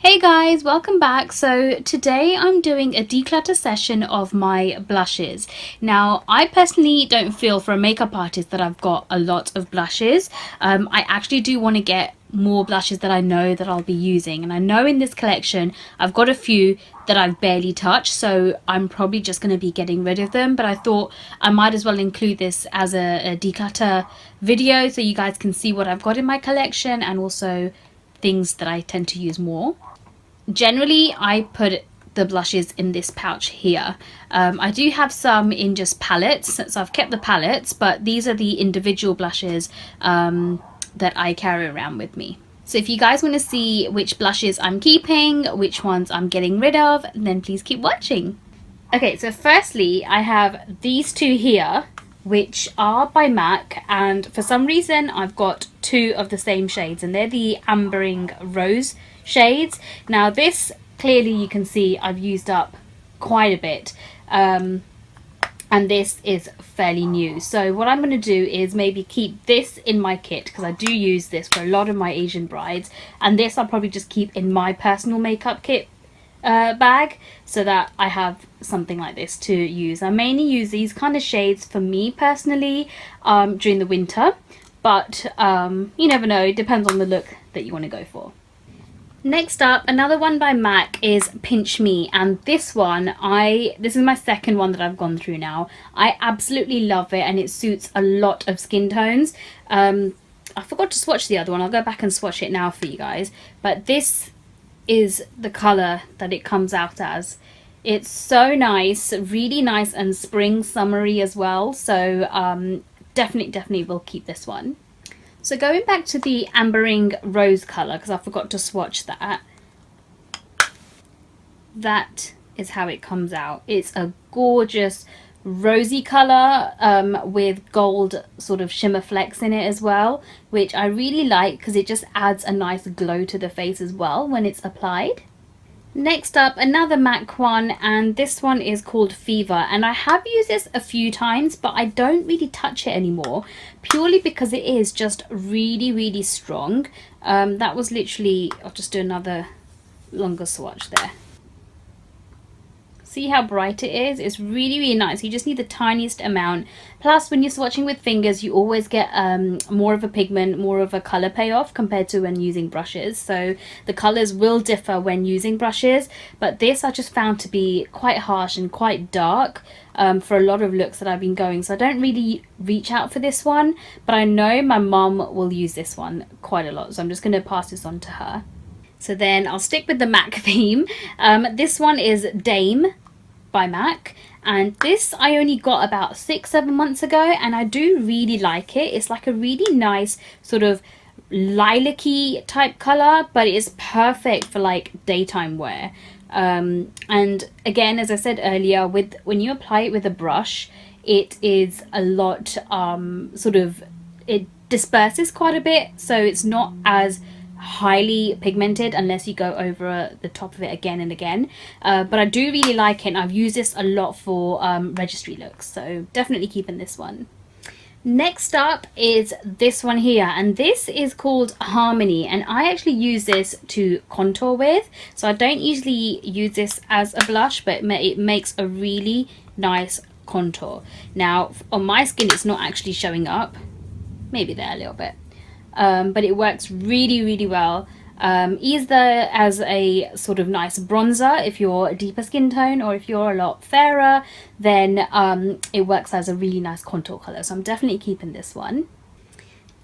Hey guys, welcome back. So today I'm doing a declutter session of my blushes. Now, I personally don't feel for a makeup artist that I've got a lot of blushes. I actually do want to get more blushes that I know that I'll be using, and I know in this collection I've got a few that I've barely touched, so I'm probably just going to be getting rid of them. But I thought I might as well include this as a declutter video so you guys can see what I've got in my collection and also things that I tend to use more. Generally, I put the blushes in this pouch here. I do have some in just palettes, so I've kept the palettes, but these are the individual blushes that I carry around with me. So if you guys want to see which blushes I'm keeping, which ones I'm getting rid of, then please keep watching. Okay, so firstly, I have these two here, which are by MAC, and for some reason I've got two of the same shades, and they're the Ambering Rose shades. Now this, clearly you can see I've used up quite a bit, and this is fairly new. So what I'm going to do is maybe keep this in my kit, because I do use this for a lot of my Asian brides, and this I'll probably just keep in my personal makeup kit bag, so that I have something like this to use. I mainly use these kind of shades for me personally during the winter, but you never know, it depends on the look that you want to go for. Next up, another one by MAC is Pinch Me, and this one, this is my second one that I've gone through now. I absolutely love it, and it suits a lot of skin tones. I forgot to swatch the other one. I'll go back and swatch it now for you guys, but this is the color that it comes out as. It's so nice, really nice and spring summery as well, so definitely will keep this one. So going back to the Ambering Rose colour, because I forgot to swatch that. That is how it comes out. It's a gorgeous rosy colour with gold sort of shimmer flecks in it as well, which I really like because it just adds a nice glow to the face as well when it's applied. Next up, another MAC one, and this one is called Fever, and I have used this a few times, but I don't really touch it anymore, purely because it is just really strong. That was literally, I'll just do another longer swatch there. See how bright it is? It's really nice. You just need the tiniest amount. Plus, when you're swatching with fingers, you always get more of a pigment, more of a color payoff compared to when using brushes. So the colors will differ when using brushes, but this I just found to be quite harsh and quite dark for a lot of looks that I've been going. So I don't really reach out for this one, but I know my mum will use this one quite a lot. So I'm just going to pass this on to her. So then I'll stick with the MAC theme. This one is Dame by MAC, and this I only got about 6-7 months ago, and I do really like it. It's like a really nice sort of lilac-y type colour, but it is perfect for like daytime wear. And again, as I said earlier, when you apply it with a brush, it is a lot it disperses quite a bit, so it's not as highly pigmented unless you go over the top of it again and again, but I do really like it, and I've used this a lot for registry looks, so definitely keeping this one. Next up is this one here, and this is called Harmony, and I actually use this to contour with, so I don't usually use this as a blush, but it makes a really nice contour. Now on my skin it's not actually showing up, maybe there a little bit, but it works really well, either as a sort of nice bronzer if you're a deeper skin tone, or if you're a lot fairer, then it works as a really nice contour color. So I'm definitely keeping this one.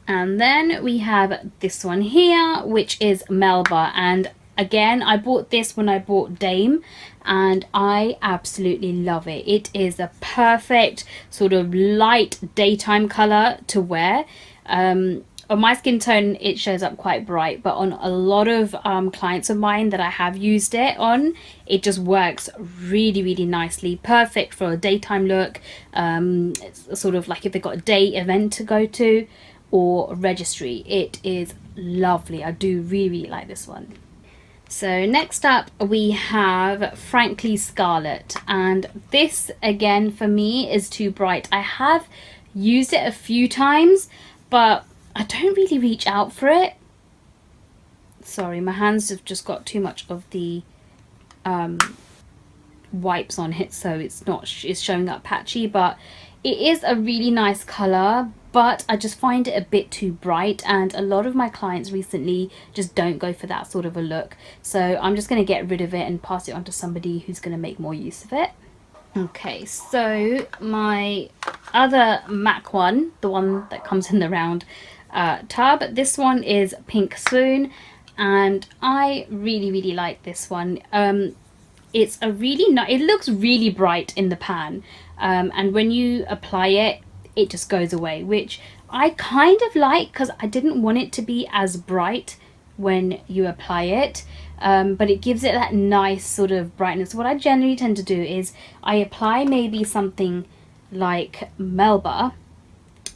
And then we have this one here, which is Melba, and again I bought this when I bought Dame, and I absolutely love it. It is a perfect sort of light daytime color to wear. On my skin tone it shows up quite bright, but on a lot of clients of mine that I have used it on, it just works really nicely. Perfect for a daytime look. It's sort of like if they've got a day event to go to or registry. It is lovely. I do really like this one. So next up we have Frankly Scarlet, and this again for me is too bright. I have used it a few times, but I don't really reach out for it. Sorry, my hands have just got too much of the wipes on it, so it's showing up patchy, but it is a really nice color, but I just find it a bit too bright, and a lot of my clients recently just don't go for that sort of a look. So I'm just going to get rid of it and pass it on to somebody who's going to make more use of it. Okay, so my other MAC one, the one that comes in the round tub, this one is Pink Swoon, and I really like this one. It's a really nice, it looks really bright in the pan, and when you apply it, it just goes away, which I kind of like, because I didn't want it to be as bright when you apply it, but it gives it that nice sort of brightness. What I generally tend to do is I apply maybe something like Melba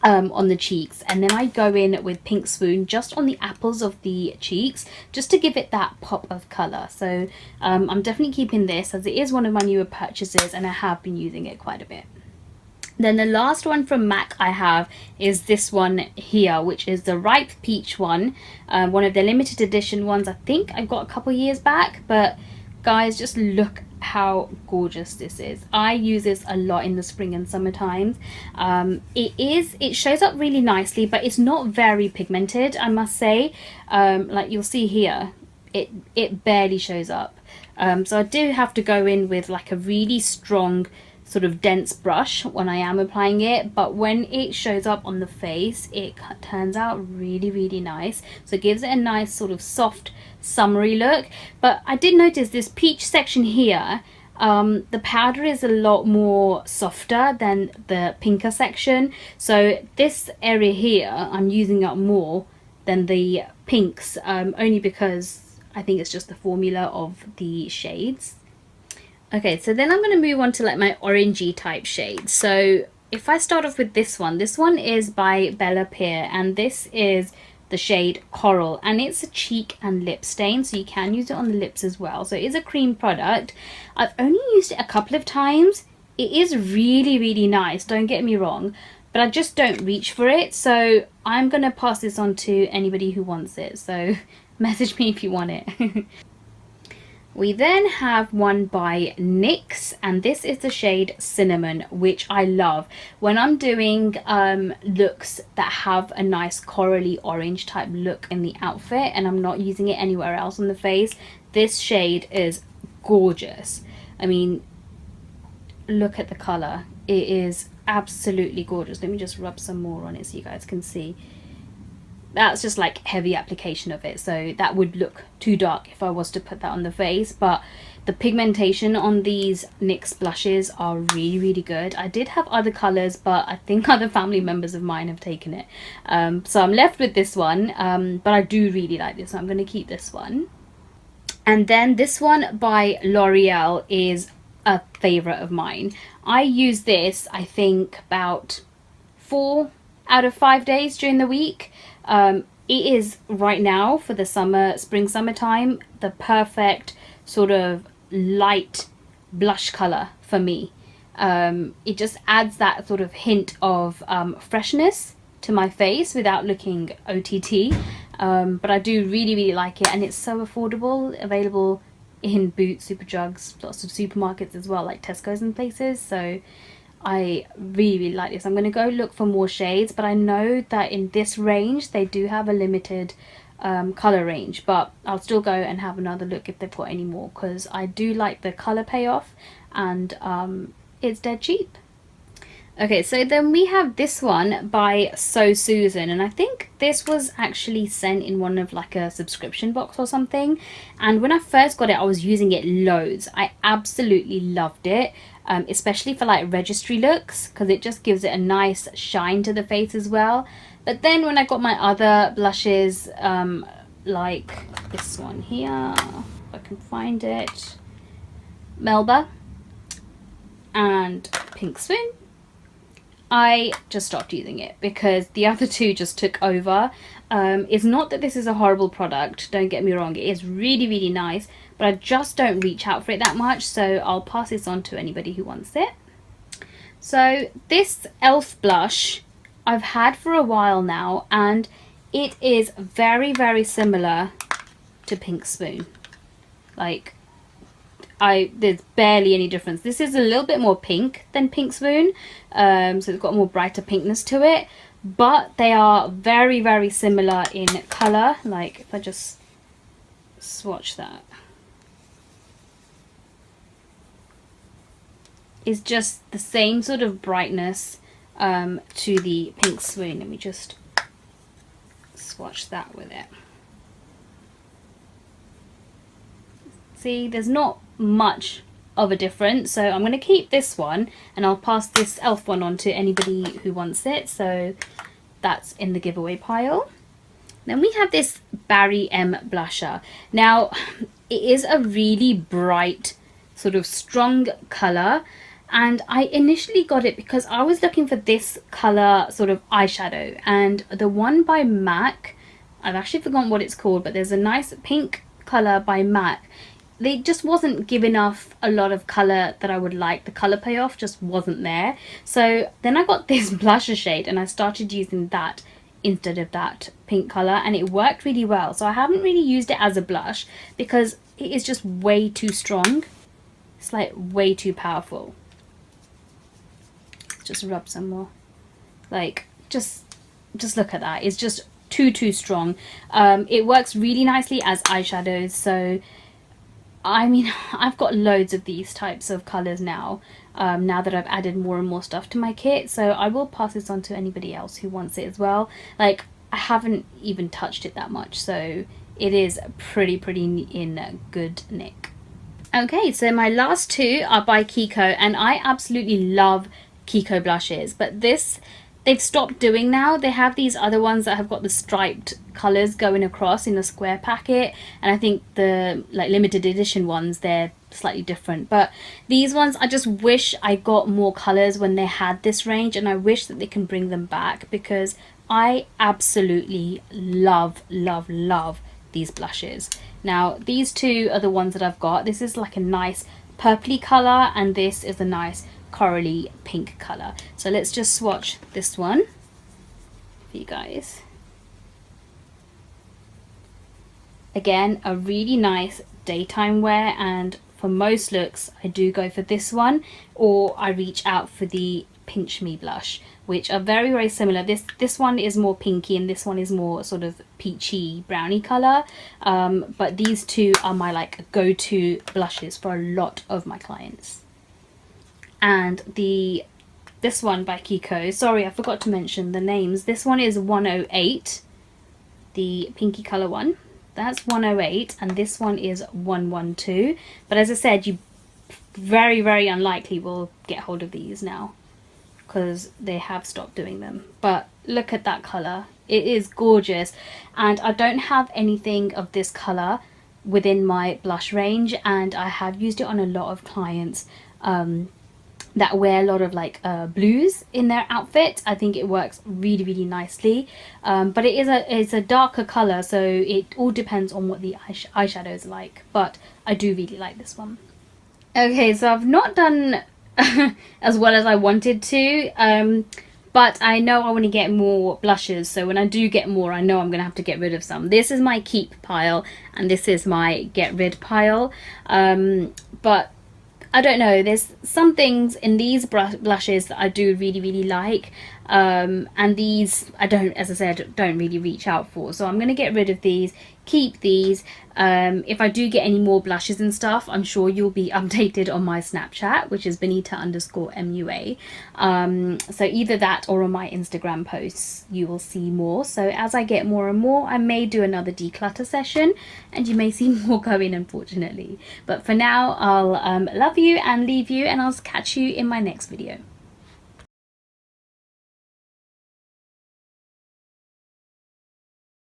on the cheeks, and then I go in with Pink Swoon just on the apples of the cheeks, just to give it that pop of colour. So I'm definitely keeping this, as it is one of my newer purchases and I have been using it quite a bit. Then the last one from MAC I have is this one here, which is the Ripe Peach one, one of the limited edition ones I think I got a couple years back. But guys, just look how gorgeous this is. I use this a lot in the spring and summer times. It shows up really nicely, but it's not very pigmented, I must say. Like you'll see here, it barely shows up. So I do have to go in with like a really strong sort of dense brush when I am applying it, but when it shows up on the face, it turns out really nice. So it gives it a nice sort of soft summery look. But I did notice this peach section here, the powder is a lot more softer than the pinker section, so this area here I'm using up more than the pinks, only because I think it's just the formula of the shades. Okay, so then I'm going to move on to like my orangey type shades. So if I start off with this one is by Bella Peer, and this is the shade Coral, and it's a cheek and lip stain, so you can use it on the lips as well. So it is a cream product. I've only used it a couple of times. It is really nice, don't get me wrong, but I just don't reach for it, so I'm going to pass this on to anybody who wants it. So message me if you want it. We then have one by NYX, and this is the shade Cinnamon, which I love when I'm doing looks that have a nice corally orange type look in the outfit and I'm not using it anywhere else on the face. This shade is gorgeous. I mean, look at the color. It is absolutely gorgeous. Let me just rub some more on it so you guys can see. That's just like heavy application of it, so that would look too dark if I was to put that on the face. But the pigmentation on these NYX blushes are really good. I did have other colors, but I think other family members of mine have taken it, so I'm left with this one, but I do really like this, so I'm going to keep this one. And then this one by L'Oreal is a favorite of mine. I use this I think about 4 out of 5 days during the week. It is right now for the spring summertime the perfect sort of light blush color for me. It just adds that sort of hint of freshness to my face without looking OTT, but I do really like it, and it's so affordable, available in Boots, Superdrugs, lots of supermarkets as well, like Tesco's and places. So I really like this. I'm going to go look for more shades, but I know that in this range they do have a limited color range, but I'll still go and have another look if they've got any more, because I do like the color payoff, and it's dead cheap. Okay, so then we have this one by So Susan, and I think this was actually sent in one of like a subscription box or something, and when I first got it I was using it loads. I absolutely loved it, especially for like registry looks, because it just gives it a nice shine to the face as well. But then when I got my other blushes, like this one here, if I can find it, Melba and Pink Swoon, I just stopped using it because the other two just took over. It's not that this is a horrible product, don't get me wrong, it is really nice, but I just don't reach out for it that much, so I'll pass this on to anybody who wants it. So this e.l.f. blush I've had for a while now, and it is very similar to Pink Swoon. Like, there's barely any difference. This is a little bit more pink than Pink Swoon, so it's got more brighter pinkness to it, but they are very, very similar in color. Like, if I just swatch that, it's just the same sort of brightness to the Pink Swoon. Let me just swatch that with it. See, there's not much of a difference, so I'm going to keep this one and I'll pass this elf one on to anybody who wants it, so that's in the giveaway pile. Then we have this Barry M blusher. Now, it is a really bright, sort of strong color, and I initially got it because I was looking for this color sort of eyeshadow, and the one by MAC, I've actually forgotten what it's called, but there's a nice pink color by MAC. They just wasn't giving off a lot of color that I would like. The color payoff just wasn't there. So then I got this blusher shade and I started using that instead of that pink color, and it worked really well. So I haven't really used it as a blush because it is just way too strong. It's like way too powerful. Just rub some more. Like, just look at that. It's just too strong. It works really nicely as eyeshadows, so I mean, I've got loads of these types of colours now, now that I've added more and more stuff to my kit, so I will pass this on to anybody else who wants it as well. Like, I haven't even touched it that much, so it is pretty in good nick. Okay, so my last two are by Kiko, and I absolutely love Kiko blushes, but they've stopped doing now. They have these other ones that have got the striped colours going across in a square packet, and I think the like limited edition ones, they're slightly different, but these ones, I just wish I got more colours when they had this range, and I wish that they can bring them back because I absolutely love these blushes. Now these two are the ones that I've got. This is like a nice purpley colour, and this is a nice corally pink color. So let's just swatch this one for you guys. Again, a really nice daytime wear, and for most looks I do go for this one, or I reach out for the Pinch Me blush, which are very similar. This one is more pinky and this one is more sort of peachy browny color, but these two are my like go-to blushes for a lot of my clients. And this one by Kiko, sorry I forgot to mention the names. This one is 108, the pinky color one, that's 108, and this one is 112. But as I said, you very unlikely will get hold of these now because they have stopped doing them. But look at that color, it is gorgeous, and I don't have anything of this color within my blush range, and I have used it on a lot of clients that wear a lot of like blues in their outfit. I think it works really nicely, but it's a darker color, so it all depends on what the eyeshadows are like, but I do really like this one. Okay, so I've not done as well as I wanted to, but I know I want to get more blushes, so when I do get more, I know I'm gonna have to get rid of some. This is my keep pile and this is my get rid pile, but I don't know, there's some things in these blushes that I do really like, and these I don't, as I said, don't really reach out for, so I'm going to get rid of these, keep these. If I do get any more blushes and stuff, I'm sure you'll be updated on my Snapchat, which is Binita_MUA, so either that or on my Instagram posts you will see more. So as I get more and more, I may do another declutter session and you may see more going, unfortunately, but for now I'll love you and leave you, and I'll catch you in my next video.